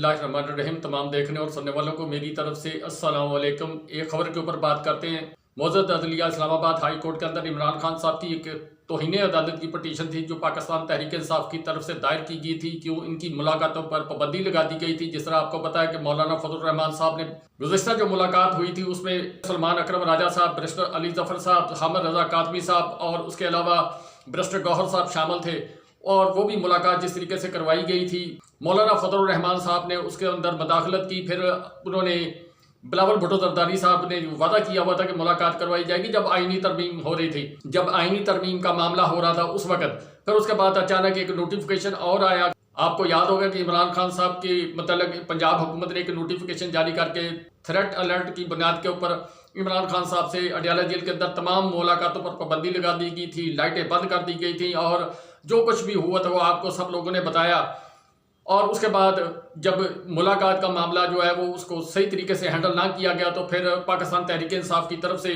बिस्मिल्लाहिर्रहमानिर्रहीम। तमाम देखने और सुनने वालों को मेरी तरफ से अस्सलाम वालेकुम। एक खबर के ऊपर बात करते हैं। मौजूद अदलिया इस्लामाबाद हाई कोर्ट के अंदर इमरान खान साहब की एक तौहीन अदालत की पटिशन थी जो पाकिस्तान तहरीक इंसाफ की तरफ से दायर की गई थी। क्यों इनकी मुलाकातों पर पाबंदी लगा दी गई थी। जिस तरह आपको पता है कि मौलाना फजलुर रहमान साहब ने गुज़िश्ता जो मुलाकात हुई थी उसमें सलमान अकरम राजा साहब, बैरिस्टर अली जफर साहब, हामिद रजा कातमी साहब और उसके अलावा बैरिस्टर गौहर साहब शामिल थे। और वो भी मुलाकात जिस तरीके से करवाई गई थी, मौलाना फजलुर रहमान साहब ने उसके अंदर मदाखलत की। फिर उन्होंने बिलावल भुट्टो जरदारी साहब ने वादा किया हुआ था कि मुलाकात करवाई जाएगी जब आईनी तरमीम हो रही थी, जब आईनी तरमीम का मामला हो रहा था उस वक्त। फिर उसके बाद अचानक एक नोटिफिकेशन और आया। आपको याद होगा कि इमरान खान साहब के मतलब पंजाब हुकूमत ने एक नोटिफिकेशन जारी करके थ्रेट अलर्ट की बुनियाद के ऊपर इमरान खान साहब से अडयाला जेल के अंदर तमाम मुलाकातों पर पाबंदी लगा दी गई थी, लाइटें बंद कर दी गई थी और जो कुछ भी हुआ था वो आपको सब लोगों ने बताया। और उसके बाद जब मुलाकात का मामला जो है वो उसको सही तरीके से हैंडल ना किया गया तो फिर पाकिस्तान तहरीक इंसाफ की तरफ से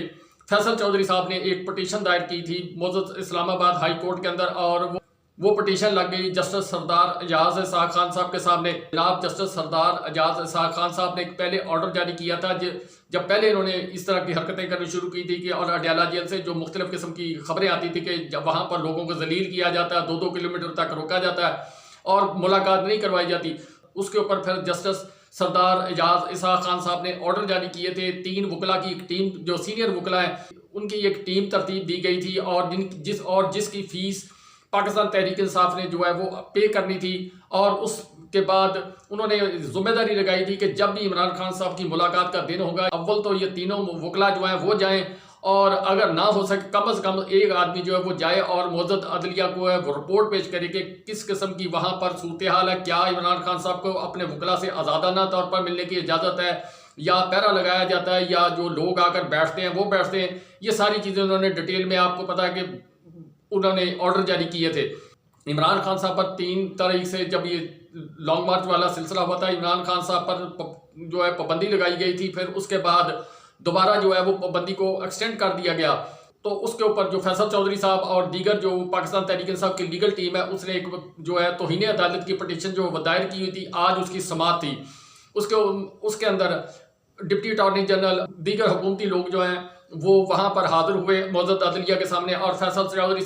फैसल चौधरी साहब ने एक पटिशन दायर की थी मौजूद इस्लामाबाद हाई कोर्ट के अंदर। और वो पटिशन लग गई जस्टिस सरदार एजाज इसहाक खान साहब के सामने। जनाब जस्टिस सरदार एजाज इसहाक खान साहब ने एक पहले ऑर्डर जारी किया था जब पहले इन्होंने इस तरह की हरकतें करनी शुरू की थी कि और अडयाला जेल से जो मुख्तलिफ किस्म की खबरें आती थी कि जब वहाँ पर लोगों को जलील किया जाता है, 2-2 किलोमीटर तक रोका जाता है और मुलाकात नहीं करवाई जाती, उसके ऊपर फिर जस्टिस सरदार एजाज इसहाक खान साहब ने ऑर्डर जारी किए थे। 3 वकला की एक टीम, जो सीनियर वकला है उनकी एक टीम तरतीब दी गई थी और जिसकी फीस पाकिस्तान तहरीक इंसाफ ने जो है वो पे करनी थी। और उसके बाद उन्होंने जिम्मेदारी लगाई थी कि जब भी इमरान खान साहब की मुलाकात का दिन होगा, अव्वल तो ये तीनों वकला जो है वो जाएं और अगर ना हो सके कम से कम एक आदमी जो है वो जाए और मौजूद अदलिया को है वो रिपोर्ट पेश करे कि किस किस्म की वहाँ पर सूरत हाल है, क्या इमरान खान साहब को अपने वकला से आज़ादाना तौर पर मिलने की इजाज़त है या पैरा लगाया जाता है या जो लोग आकर बैठते हैं वो बैठते हैं। ये सारी चीज़ें उन्होंने डिटेल में, आपको पता है कि उन्होंने ऑर्डर जारी किए थे। इमरान खान साहब पर 3 तारीख से जब ये लॉन्ग मार्च वाला सिलसिला हुआ था, इमरान खान साहब पर जो है पाबंदी लगाई गई थी। फिर उसके बाद दोबारा जो है वो पाबंदी को एक्सटेंड कर दिया गया। तो उसके ऊपर जो फैसल चौधरी साहब और दीगर जो पाकिस्तान तहरीक इंसाफ की लीगल टीम है उसने एक जो है तौहीन अदालत की पटिशन जो दायर की हुई थी, आज उसकी समाअत थी। उसके अंदर डिप्टी अटॉर्नी जनरल, दीगर हुकूमती लोग जो हैं वो वहाँ पर हाजिर हुए मौजूद अदलिया के सामने और फैसल चौधरी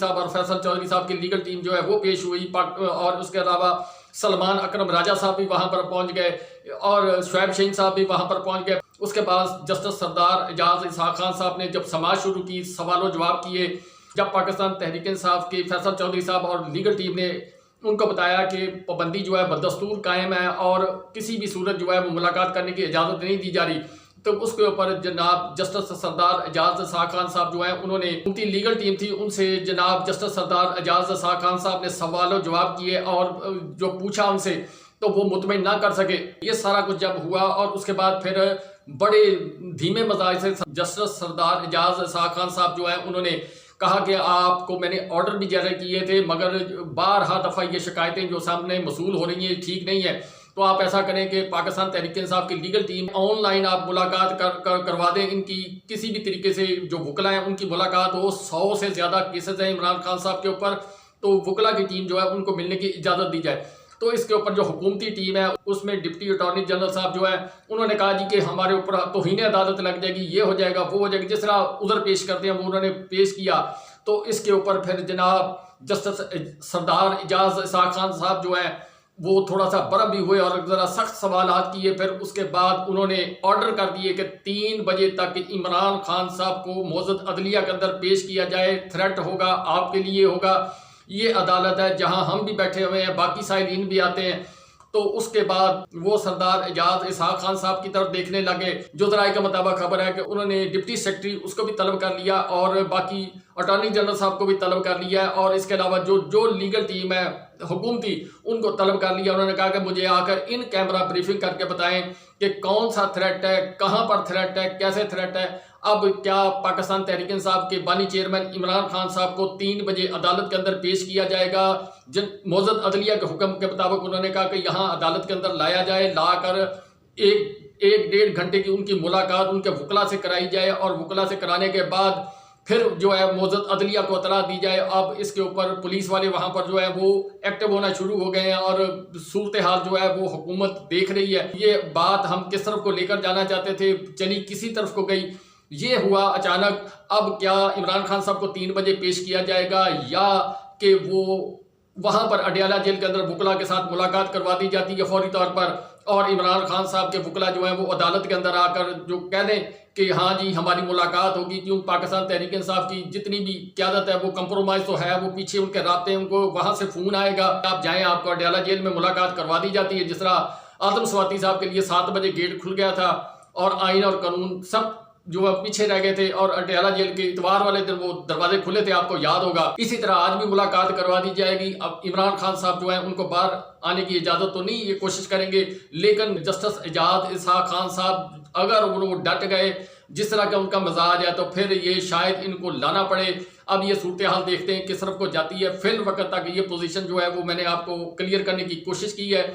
साहब की लीगल टीम जो है वो पेश हुई। और उसके अलावा सलमान अकरम राजा साहब भी वहाँ पर पहुँच गए और शुएब शहीन साहब भी वहाँ पर पहुँच गए। उसके बाद जस्टिस सरदार एजाज इसहाक खान साहब ने जब समाअत शुरू की, सवालों जवाब किए, जब पाकिस्तान तहरीक इंसाफ के फैसल चौधरी साहब और लीगल टीम ने उनको बताया कि पाबंदी जो है बदस्तूर कायम है और किसी भी सूरत जो है वो मुलाकात करने की इजाज़त नहीं दी जा रही, तो उसके ऊपर जनाब जस्टिस सरदार एजाज इसहाक खान साहब जो है उन्होंने उनकी लीगल टीम थी उनसे जनाब जस्टिस सरदार एजाज इसहाक खान साहब ने सवालों जवाब किए और जो पूछा उनसे तो वो मुतमईन ना कर सके। ये सारा कुछ जब हुआ और उसके बाद फिर बड़े धीमे मजाज से जस्टिस सरदार एजाज इसहाक खान साहब जो है उन्होंने कहा कि आपको मैंने ऑर्डर भी जारी किए थे मगर बारहा दफ़ा ये शिकायतें जो सामने मसूल हो रही हैं ठीक नहीं है, तो आप ऐसा करें कि पाकिस्तान तहरीक इंसाफ की लीगल टीम ऑनलाइन आप मुलाकात करवा दें। इनकी किसी भी तरीके से जो वकला हैं उनकी मुलाकात हो। 100 से ज़्यादा केसेस हैं इमरान खान साहब के ऊपर, तो वकला की टीम जो है उनको मिलने की इजाज़त दी जाए। तो इसके ऊपर जो हुकूमती टीम है उसमें डिप्टी अटॉर्नी जनरल साहब जो है उन्होंने कहा जी कि हमारे ऊपर तौहीन अदालत लग जाएगी, ये हो जाएगा वो हो जाएगी, जिस तरह उधर पेश करते हैं वो उन्होंने पेश किया। तो इसके ऊपर फिर जनाब जस्टिस सरदार एजाज इसहाक खान साहब जो है वो थोड़ा सा बरम भी हुए और ज़रा सख्त सवालात किए। फिर उसके बाद उन्होंने ऑर्डर कर दिए कि 3 बजे तक इमरान खान साहब को मौजूद अदलिया के अंदर पेश किया जाए। थ्रेट होगा, आपके लिए होगा, ये अदालत है जहां हम भी बैठे हुए हैं, बाकी साइलिन भी आते हैं। तो उसके बाद वो सरदार एजाज इसहाक खान साहब की तरफ देखने लगे। जो ज़राए के मुताबिक खबर है कि उन्होंने डिप्टी सेक्रेटरी उसको भी तलब कर लिया और बाकी अटॉर्नी जनरल साहब को भी तलब कर लिया और इसके अलावा जो लीगल टीम है हुकूमती उनको तलब कर लिया। उन्होंने कहा कि मुझे आकर इन कैमरा ब्रीफिंग करके बताएं कि कौन सा थ्रेट है, कहाँ पर थ्रेट है, कैसे थ्रेट है। अब क्या पाकिस्तान तहरीक इंसाफ के बानी चेयरमैन इमरान खान साहब को 3 बजे अदालत के अंदर पेश किया जाएगा? मौजूद अदलिया के हुक्म के मुताबिक उन्होंने कहा कि यहाँ अदालत के अंदर लाया जाए, लाकर एक 1-1.5 घंटे की उनकी मुलाकात उनके वकला से कराई जाए और वकला से कराने के बाद फिर जो है मौजूद अदलिया को इतला दी जाए। अब इसके ऊपर पुलिस वाले वहां पर जो है वो एक्टिव होना शुरू हो गए हैं और सूरत हाल जो है वो हुकूमत देख रही है। ये बात हम किस तरफ को लेकर जाना चाहते थे, चली किसी तरफ को गई, ये हुआ अचानक। अब क्या इमरान खान साहब को 3 बजे पेश किया जाएगा या कि वो वहां पर अडयाला जेल के अंदर वकला के साथ मुलाकात करवा दी जाती है फौरी तौर पर, और इमरान खान साहब के वकला जो है वो अदालत के अंदर आकर जो कह दें कि हाँ जी हमारी मुलाकात होगी। क्यों पाकिस्तान तहरीक इंसाफ की जितनी भी क्यादत है वो कंप्रोमाइज तो है, वो पीछे उनके रास्ते, उनको वहां से फोन आएगा आप जाएं, आपको अडयाला जेल में मुलाकात करवा दी जाती है। जिस तरह आदम स्वाति साहब के लिए 7 बजे गेट खुल गया था और आइन और कानून सब जो है पीछे रह गए थे, और अडयाला जेल के इतवार वाले दिन वो दरवाजे खुले थे, आपको याद होगा। इसी तरह आज भी मुलाकात करवा दी जाएगी। अब इमरान खान साहब जो है उनको बाहर आने की इजाजत तो नहीं, ये कोशिश करेंगे, लेकिन जस्टिस एजाज इसहाक खान साहब अगर वो डट गए, जिस तरह का उनका मिजाज है, तो फिर ये शायद इनको लाना पड़े। अब ये सूरत हाल देखते हैं किस तरफ को जाती है। फिल वक्त तक ये पोजीशन जो है वो मैंने आपको क्लियर करने की कोशिश की है।